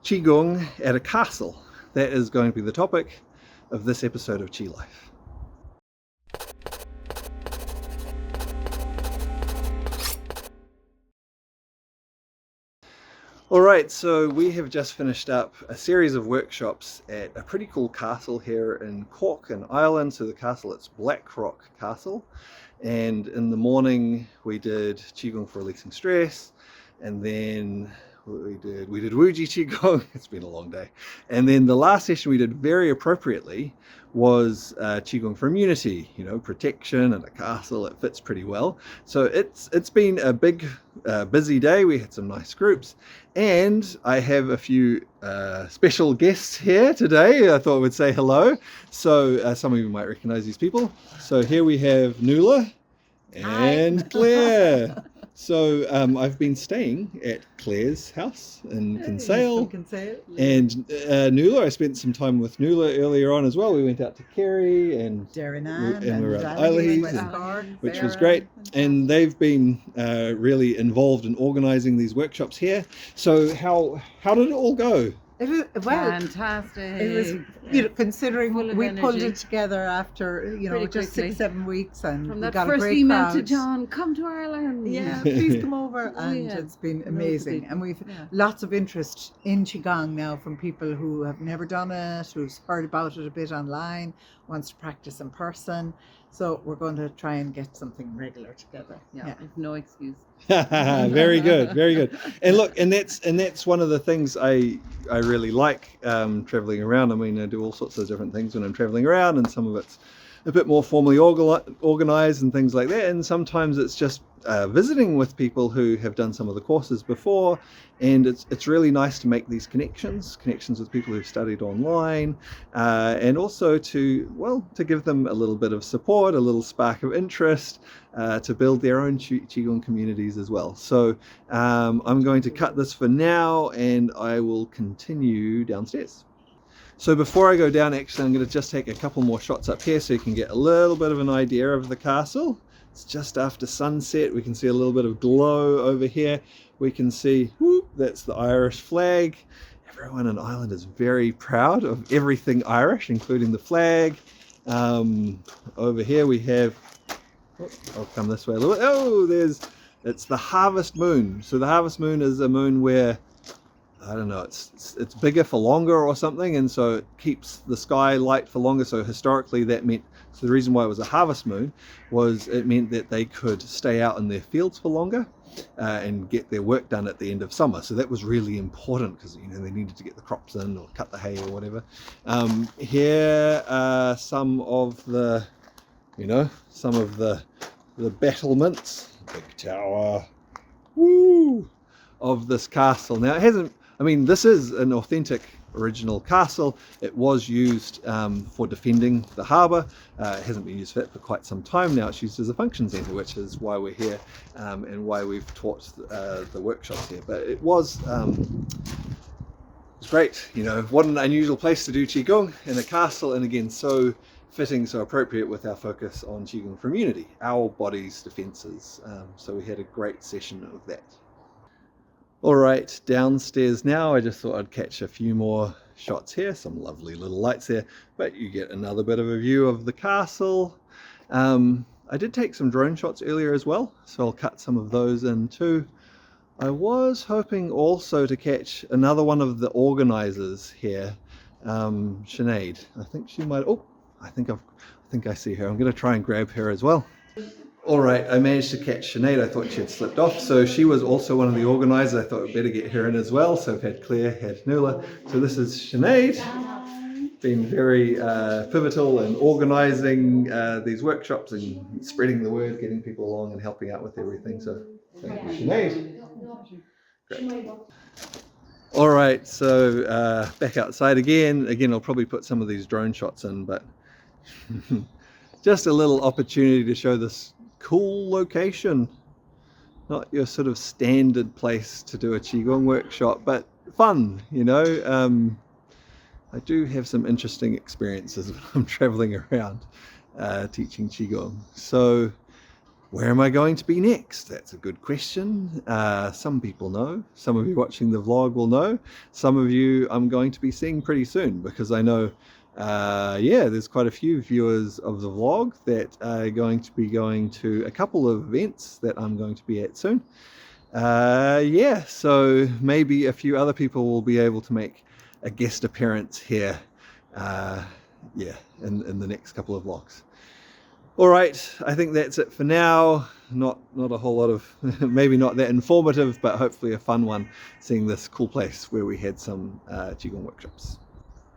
Qigong at a castle. That is going to be the topic of this episode of Qi Life. Alright, so we have just finished up a series of workshops at a pretty cool castle here in Cork in Ireland. So the castle, it's Black Rock Castle, and in the morning we did Qigong for releasing stress, and then we did Wuji Qigong. It's been a long day. And then the last session we did, very appropriately, was Qigong for immunity, protection in a castle. It fits pretty well. So it's been a big busy day. We had some nice groups, and I have a few special guests here today. I thought I would say hello. So some of you might recognize these people. So here we have Nuala and Hi. Claire. So I've been staying at Claire's house in Kinsale, and Nuala, I spent some time with Nuala earlier on as well. We went out to Kerry and we were at Isley's, which was great. And they've been really involved in organising these workshops here. So how did it all go? It was fantastic. It was, considering we pulled it together after, just 6-7 weeks, and from we that got first a great email crowd. to John, come to Ireland. Yeah, please come over, and it's been amazing. And we've lots of interest in Qigong now from people who have never done it, who's heard about it a bit online, wants to practice in person. So we're going to try and get something regular together. Yeah. I've no excuse. Very good, very good. And look, and that's one of the things I really like traveling around. I mean, I do all sorts of different things when I'm traveling around, and some of it's a bit more formally organized and things like that. And sometimes it's just visiting with people who have done some of the courses before, and it's really nice to make these connections with people who've studied online, and also to give them a little bit of support, a little spark of interest, to build their own Qigong communities as well. So I'm going to cut this for now, and I will continue downstairs. So before I go down, actually, I'm going to just take a couple more shots up here so you can get a little bit of an idea of the castle. It's just after sunset. We can see a little bit of glow over here. We can see, that's the Irish flag. Everyone in Ireland is very proud of everything Irish, including the flag. Over here we have, I'll come this way a little bit. It's the harvest moon. So the harvest moon is a moon where, I don't know, it's bigger for longer or something, and so it keeps the sky light for longer. So historically that meant, so the reason why it was a harvest moon was it meant that they could stay out in their fields for longer and get their work done at the end of summer. So that was really important because they needed to get the crops in or cut the hay or whatever. Here are some of the battlements, big tower, of this castle. Now this is an authentic original castle. It was used for defending the harbour. It hasn't been used for that for quite some time now. It's used as a function centre, which is why we're here and why we've taught the workshops here. But it was it's great. What an unusual place to do Qigong, in a castle, and again, so fitting, so appropriate with our focus on Qigong for immunity, our body's defences. So we had a great session of that. All right, downstairs now. I just thought I'd catch a few more shots here. Some lovely little lights there, but you get another bit of a view of the castle. I did take some drone shots earlier as well, so I'll cut some of those in too. I was hoping also to catch another one of the organizers here, Sinead. I think she might, I think I see her. I'm going to try and grab her as well. All right, I managed to catch Sinead. I thought she had slipped off. So she was also one of the organisers. I thought I'd better get her in as well. So I've had Claire, had Nuala. So this is Sinead. Been very pivotal in organising these workshops and spreading the word, getting people along and helping out with everything. So thank you, Sinead. Great. All right, so back outside again. I'll probably put some of these drone shots in, but just a little opportunity to show this cool location. Not your sort of standard place to do a Qigong workshop, but fun, I do have some interesting experiences when I'm traveling around teaching Qigong. So Where am I going to be next? That's a good question. Some people know. Some of you watching the vlog will know. Some of you I'm going to be seeing pretty soon, because I know, there's quite a few viewers of the vlog that are going to be going to a couple of events that I'm going to be at soon. So maybe a few other people will be able to make a guest appearance here, in the next couple of vlogs. All right, I think that's it for now. Not a whole lot of, maybe not that informative, but hopefully a fun one, seeing this cool place where we had some Qigong workshops.